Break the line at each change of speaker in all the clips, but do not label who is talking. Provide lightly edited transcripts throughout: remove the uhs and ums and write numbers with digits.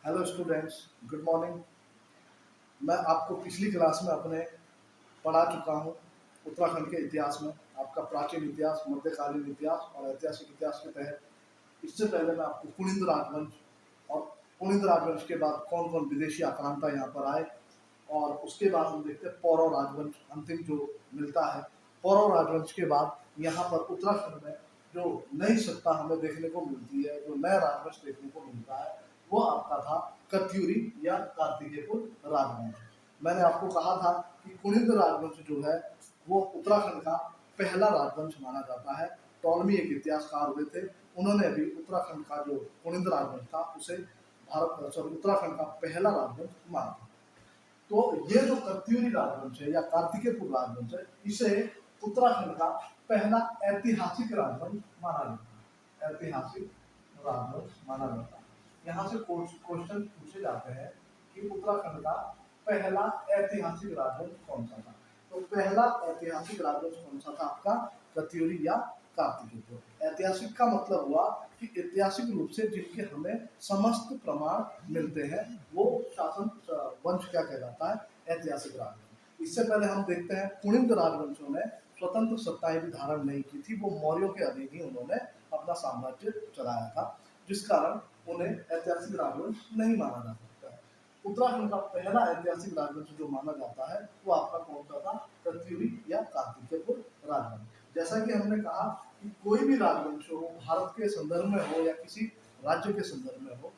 Hello students, good morning. मैं आपको पिछली क्लास में अपने पढ़ा चुका हूँ उत्तराखंड के इतिहास में। आपका प्राचीन इतिहास, मध्यकालीन इतिहास और ऐतिहासिक इतिहास के तहत इससे पहले मैं आपको कुनिंद राजवंश और कुनिंद राजवंश के बाद कौन कौन विदेशी आक्रांता यहाँ पर आए, और उसके बाद हम देखते हैं पौरव राजवंश अंतिम जो मिलता है। पौरव राजवंश के बाद यहाँ पर उत्तराखंड में जो नई सत्ता हमें देखने को मिलती है, जो नया राजवंश देखने को मिलता है, वो आपका था कत्यूरी या कार्तिकेयपुर राजवंश। मैंने आपको कहा था कि कुनिंद राजवंश जो है वो उत्तराखंड का पहला राजवंश माना जाता है। टॉलमी एक इतिहासकार हुए थे, उन्होंने भी उत्तराखंड का जो कुनिंद राजवंश था उसे भारत सॉरी उत्तराखंड का पहला राजवंश माना था। तो ये जो कत्यूरी राजवंश है या कार्तिकेयपुर राजवंश है, इसे उत्तराखंड का पहला ऐतिहासिक राजवंश माना जाता है। ऐतिहासिक राजवंश माना जाता है। यहाँ से क्वेश्चन पूछे जाते हैं कि उत्तराखंड का पहला ऐतिहासिक राजवंश कौन सा था। तो पहला ऐतिहासिक राजवंश कौन सा था आपका? कत्यूरी या कार्तिकेयपुर। ऐतिहासिक का मतलब हुआ कि ऐतिहासिक रूप से जिनके हमें समस्त प्रमाण मिलते हैं, वो शासन वंश क्या कहलाता है? ऐतिहासिक राजवंश। इससे पहले हम देखते हैं कुनिंद राजवंशों ने स्वतंत्र सत्ताएं भी धारण नहीं की थी, वो मौर्यों के अधीन ही उन्होंने अपना साम्राज्य चलाया था, जिस कारण उन्हें ऐतिहासिक राजवंश नहीं माना जा सकता है। उत्तराखंड का पहला ऐतिहासिक राजवंश जो माना जाता है वो आपका कौन सा था? कत्यूरी या कार्तिकेयपुर राजवंश। जैसा कि हमने कहा कि कोई भी राजवंश हो, भारत के संदर्भ में हो या किसी राज्य के संदर्भ में हो,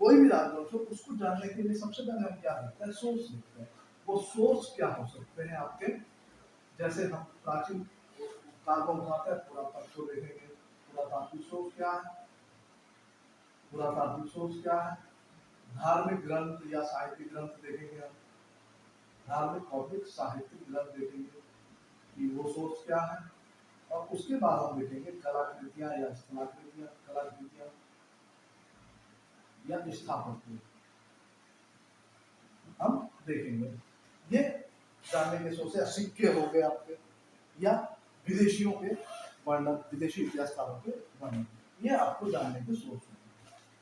कोई भी राजवंश हो, उसको जानने के लिए सबसे पहले हम क्या देखते हैं? सोर्स देखते हैं। वो सोर्स क्या हो सकते हैं आपके? जैसे हम प्राचीन काल को उठाते हैं, पुरातत्व देखेंगे। पुरातात्विक सोर्स क्या है? पुरातात्विक सोर्स क्या है? धार्मिक ग्रंथ या साहित्यिक ग्रंथ देखेंगे हम। धार्मिक पौराणिक साहित्यिक ग्रंथ देखेंगे कि वो सोर्स क्या है। और उसके बाद हम देखेंगे कलाकृतियां या स्थलाकृतियां, कलाकृतियां या स्थापत्य हम देखेंगे। ये जानने के सोर्स है। सिक्के हो गए आपके, या विदेशियों के वर्णन, विदेशी इतिहासकारों के वर्णन, ये आपको जानने के सोर्स है।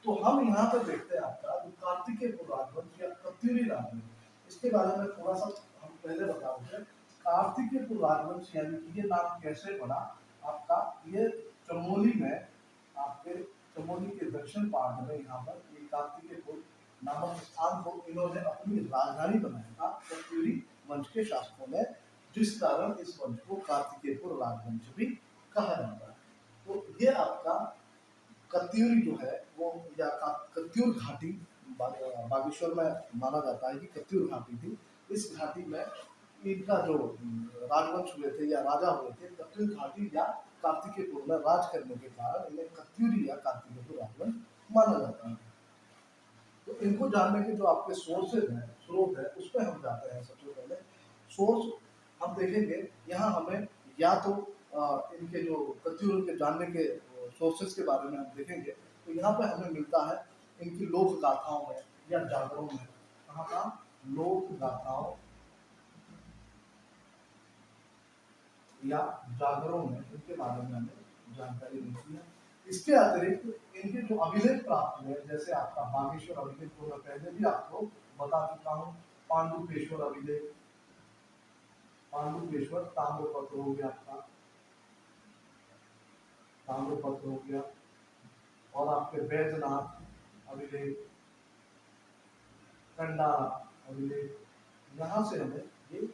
तो हम यहाँ पर देखते हैं आपका जो कार्तिकेयपुर राजवंश या कत्यूरी राजवंश, इसके बारे में थोड़ा सा हम पहले बता दें। कार्तिकेयपुर राजवंश यानी कि ये नाम कैसे पड़ा आपका? ये चमोली में, आपके चमोली के दक्षिण पहाड़ में यहाँ पर ये कार्तिकेयपुर नामक स्थान को इन्होंने अपनी राजधानी बनाया था कत्यूरी वंश के शासकों ने, जिस कारण इस वंश को कार्तिकेयपुर राजवंश भी कहा जाता है। तो ये आपका कत्यूरी जो है वो, या कत्यूर घाटी बागेश्वर में माना जाता है कि कत्यूर घाटी थी। इस घाटी में इनका जो राजवंश हुए थे या राजा हुए थे, कत्यूर घाटी या कार्तिकेयपुर में राज करने के कारण इन्हें कत्यूरी या कार्तिकेयपुर राजवंश माना जाता है। तो इनको जानने के जो आपके सोर्सेज हैं, स्रोत है, उस पर हम जाते हैं। सबसे पहले सोर्स हम देखेंगे। यहाँ हमें या तो इनके जो कत्यूर के जानने के सोर्सेज के बारे में हम देखेंगे, तो यहाँ पे हमें मिलता है इनकी लोक गाथाओं में या जागरों में। कहाँ का? लोक गाथाओं या जागरों में इनके बारे में हमें जानकारी मिलती है। इसके अतिरिक्त इनके जो अभिलेख प्राप्त हुए, जैसे आपका बागेश्वर अभिलेख को मैं पहले भी आपको बता चुका हूँ। पांडुपेश्वर अभिलेख, पांडुपेश्वर ताम्रपत्र हो गया आपका, ताम्रपत्र हो गया। और आपके बैजनाथ अभिलेख, कंडारा अभिलेख, यहाँ से हमें ये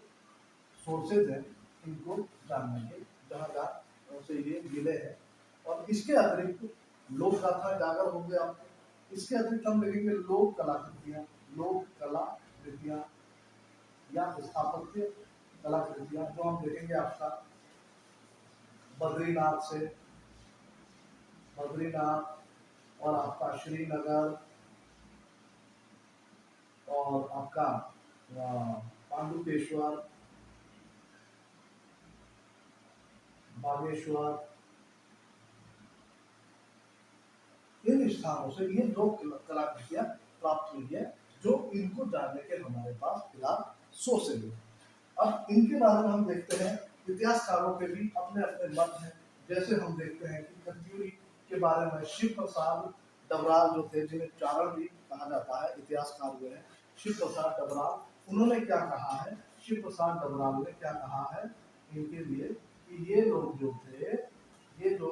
सोर्सेज हैं इनको जानने के, जहाँ जहाँ से ये मिले हैं। और इसके अतिरिक्त लोक गाथा जागर हो गया आपको। इसके अतिरिक्त हम देखेंगे लोक कलाकृतियाँ, लोक कलाकृतियाँ या स्थापत्य कलाकृतियाँ, जो हम देखेंगे आपका बद्रीनाथ से, बद्रीनाथ और आपका श्रीनगर और आपका पांडुपेश्वर, बागेश्वर, इन स्थानों से ये दो कलाकृतियां प्राप्त हुई है, जो इनको जानने के हमारे पास फिलहाल सोर्सेज है। अब इनके बारे में हम देखते हैं, इतिहासकारों के भी अपने अपने मत हैं। जैसे हम देखते हैं कि कत्यूरी के बारे में शिव प्रसाद डबराल जो थे, जिन्हें चारण भी कहा जाता है, इतिहासकार हुए हैं शिव प्रसाद डबराल, उन्होंने क्या कहा है, शिव प्रसाद डबराल ने क्या कहा है इनके लिए कि ये लोग जो थे, ये जो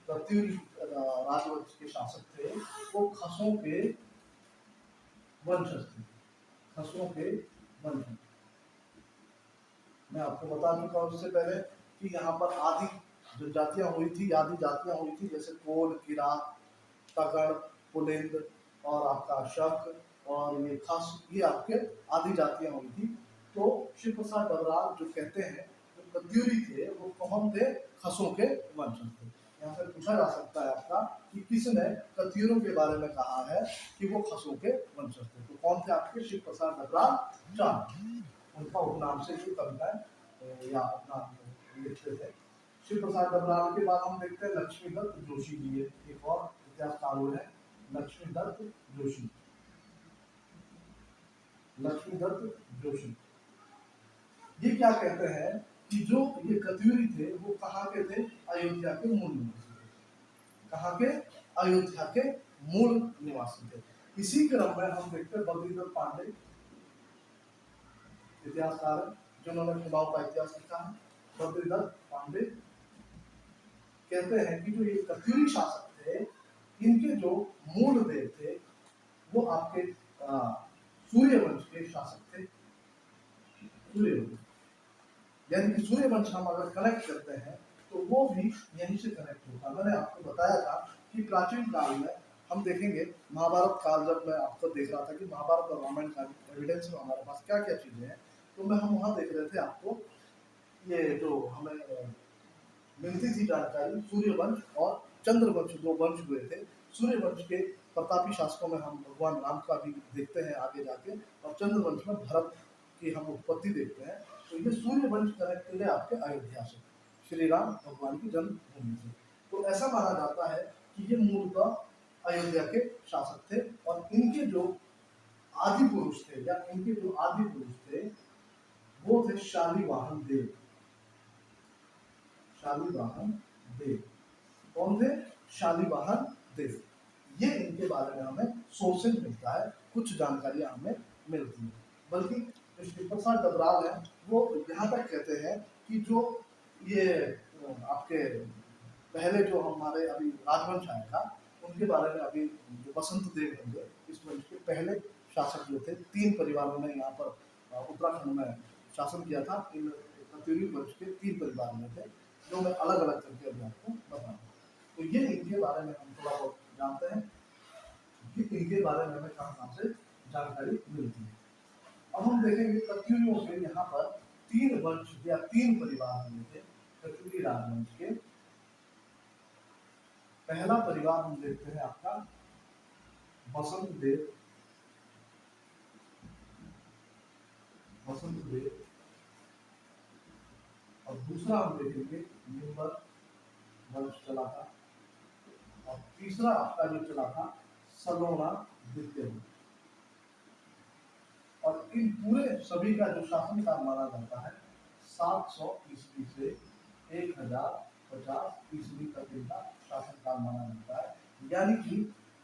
प्रत्युरी राजवंश के शासक थे, वो खसों के वंशज थे, खसों के वंशज। मैं आपको बता चुका हूँ इससे पहले कि यहाँ पर आदि जो जातियाँ हुई थी, आदि जातियाँ हुई थी, जैसे कोल, किरात, तगड़, पुलिंद और आपका शक और ये खस, ये आपके आदि जातियाँ हुई थी। तो शिव प्रसाद डबराल जो कहते हैं जो कत्यूरी थे, वो कौन थे, खसों के वंशज थे। यहाँ से पूछा जा सकता है आपका कि किसने कत्यूरों के बारे में कहा है कि वो खसों के वंशज थे, तो कौन थे आपके, शिव प्रसाद डबराल चारण, उनका उपनाम से ये कविताएं या अपना लिखते थे। शिव प्रसाद डबराल के बाद हम देखते हैं लक्ष्मीदत्त जोशी जी, एक और इतिहासकार हुए हैं, लक्ष्मीदत्त जोशी, लक्ष्मीदत्त जोशी। ये क्या कहते हैं कि जो ये कत्यूरी थे वो कहाँ के थे, अयोध्या के मूल निवासी थे, कहाँ के, अयोध्या के मूल निवासी थे। इसी क्रम में हम देखते हैं बद्रीदत्त पांडे, इतिहासकार जिन्होंने कुमाऊं का इतिहास लिखा है, बद्रीदत्त पांडे कहते हैं कि जो ये कत्यूरी शासक थे, इनके जो मूल देव थे वो आपके सूर्यवंश के शासक थे, सूर्यवंश, यानी कि सूर्यवंश हम अगर कनेक्ट करते हैं तो वो भी यहीं से कनेक्ट होता है। मैंने आपको बताया था कि प्राचीन काल में हम देखेंगे, महाभारत काल जब मैं आपको देख रहा था कि महाभारत और रामायण का एविडेंस में हमारे पास क्या क्या चीजें हैं, तो मैं हम वहाँ देख रहे थे आपको ये जो हमें मिलती थी जानकारी, सूर्यवंश और चंद्रवंश दो वंश हुए थे। सूर्यवंश के प्रतापी शासकों में हम भगवान राम का भी देखते हैं आगे जाके, और चंद्रवंश में भरत की हम उत्पत्ति देखते हैं। तो ये सूर्यवंश कनेक्टेड है आपके अयोध्या से, श्री राम भगवान की जन्मभूमि से। तो ऐसा माना जाता है कि ये मूलतः अयोध्या के शासक थे, और इनके जो आदि पुरुष थे या इनके जो आदि पुरुष थे वो थे शालीवाहन देव, शालीवाहन देव। कौन थे, शालीवाहन देव। ये इनके बारे में हमें सोर्सेज मिलता है, कुछ जानकारियां हमें मिलती है। बल्कि शिव प्रसाद डबराल है वो यहाँ तक कहते हैं कि जो ये आपके पहले जो हमारे अभी राजवंश आया था उनके बारे में, अभी जो बसंत देव होंगे इस वंश के पहले शासक जो थे, 3 परिवारों ने यहाँ पर उत्तराखंड में शासन किया था। इन कत्यूरी वंश के 3 परिवार में थे, जो मैं अलग अलग करके अभी आपको बताऊंगा। तो ये इनके बारे में हम थोड़ा बहुत जानते हैं कि इनके बारे में हमें कहाँ से जानकारी मिलती है। अब हम देखेंगे कत्यूरियों के यहाँ पर 3 वंश या 3 परिवार हुए थे कत्यूरी राजवंश के। पहला परिवार हम देखते हैं आपका बसंत देव, बसंत देव, और दूसरा हम देखेंगे निम्बर वंश चला था, और तीसरा आपका जो चला था सलोना द्वितीय। और इन पूरे सभी का जो शासनकाल माना जाता है 700 ईस्वी से 1050 ईस्वी तक इनका शासनकाल माना जाता है। यानी कि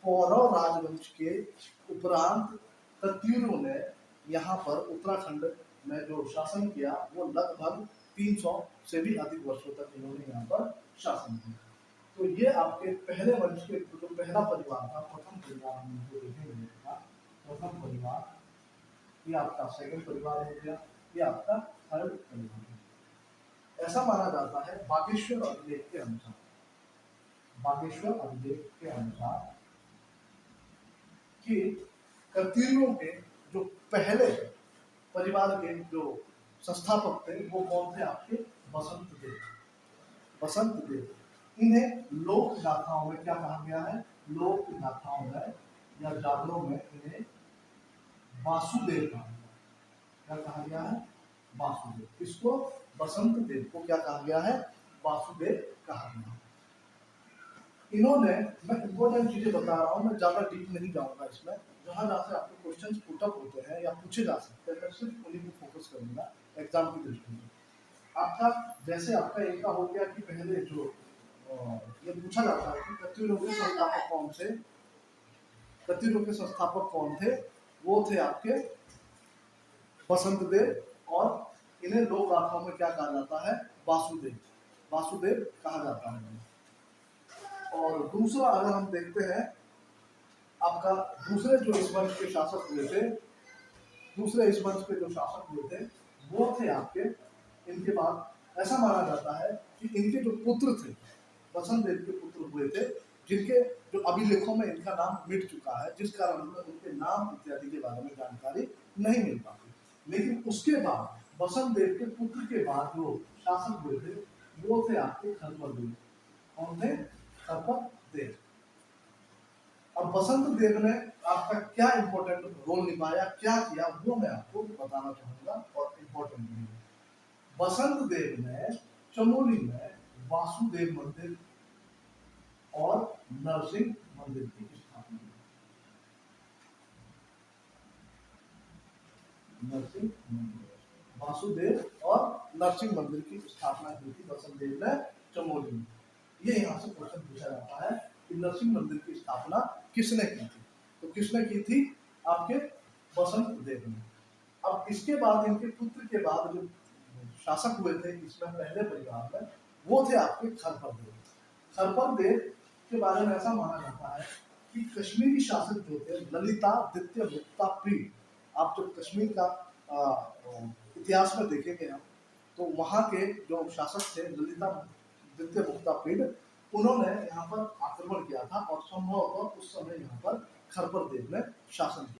पौरव राजवंश के उपरांत कत्यूरों ने यहाँ पर उत्तराखंड में जो शासन किया वो लगभग 300 से भी अधिक वर्षों तक इन्होंने यहाँ पर शासन किया। तो ये आपके पहले वंश के जो पहला परिवार था, प्रथम परिवार हम जो देखेंगे, प्रथम परिवार, ये आपका सेकंड परिवार हो गया, ये आपका थर्ड परिवार है। ऐसा माना जाता है बागेश्वर अभिलेख के अनुसार, बागेश्वर अभिलेख के अनुसार कि कत्यूरियों के जो पहले परिवार के जो संस्थापक थे वो कौन थे, आपके बसंत देव, बसंत देव। इन्हें लोक गाथाओं में क्या कहा गया है, लोक गाथाओं में या जागरों में इन्हें वासुदेव कहा गया। क्या कहा गया है, वासुदेव। इसको बसंत देव को क्या कहा गया है, वासुदेव कहा गया। इन्होंने, मैं इंपॉर्टेंट चीजें बता रहा हूँ, मैं ज्यादा डीप नहीं जाऊंगा इसमें, जहां जहां से आपके क्वेश्चंस पुट अप होते हैं या पूछे जा सकते हैं, मैं सिर्फ उन्हीं को फोकस करूंगा एग्जाम की दृष्टि से। आपका जैसे आपका इनका हो गया कि पहले जो ये पूछा जाता है कि कत्यूरियों के संस्थापक कौन से, कतिरों के संस्थापक कौन थे? वो थे आपके बसंत देव, और इन्हें लोक गाथाओं में क्या कहा जाता है? वासुदेव, वासुदेव कहा जाता है। और दूसरा अगर हम देखते हैं, आपका दूसरे जो इस वंश के शासक हुए थे, दूसरे इस वंश के जो शासक हुए थे वो थे आपके, इनके बाद ऐसा माना जाता है कि इनके जो पुत्र थे, बसंत देव के पुत्र हुए थे, जिनके जो अभिलेखों में इनका नाम मिट चुका है, जिस कारण हमें उनके नाम इत्यादि के बारे में जानकारी नहीं मिल पाती। लेकिन उसके बाद बसंत देव के पुत्र के बाद जो शासक हुए थे वो थे आपके खरपर देव। कौन थे? खरपर देव। अब बसंत देव ने आपका क्या इंपॉर्टेंट रोल निभाया, क्या किया, वो मैं आपको बताना चाहूंगा, और इंपॉर्टेंट भी है। बसंत देव ने चमोली में वासुदेव मंदिर और नरसिंह मंदिर की स्थापना की। नरसिंह मंदिर, वासुदेव और नरसिंह मंदिर की स्थापना की थी बसंत देव ने चमोली में। ये यहाँ से क्वेश्चन पूछा जाता है कि नरसिंह मंदिर की स्थापना किसने की थी? तो किसने की थी? आपके बसंत देव ने। अब इसके बाद इनके पुत्र के बाद जो शासक हुए थे इसमें पहले परिवार में, वो थे आपके खरपर देव। खरपर देव के बारे में ऐसा माना जाता है कि कश्मीरी शासक जो थे ललितादित्य गुप्ता पीढ़, आप जब कश्मीर का इतिहास में देखेंगे हम, तो वहाँ के जो शासक थे ललितादित्य गुप्ता पीढ़, उन्होंने यहाँ पर आक्रमण किया था, और संभवतः उस समय यहाँ पर खरपर देव ने शासन किया।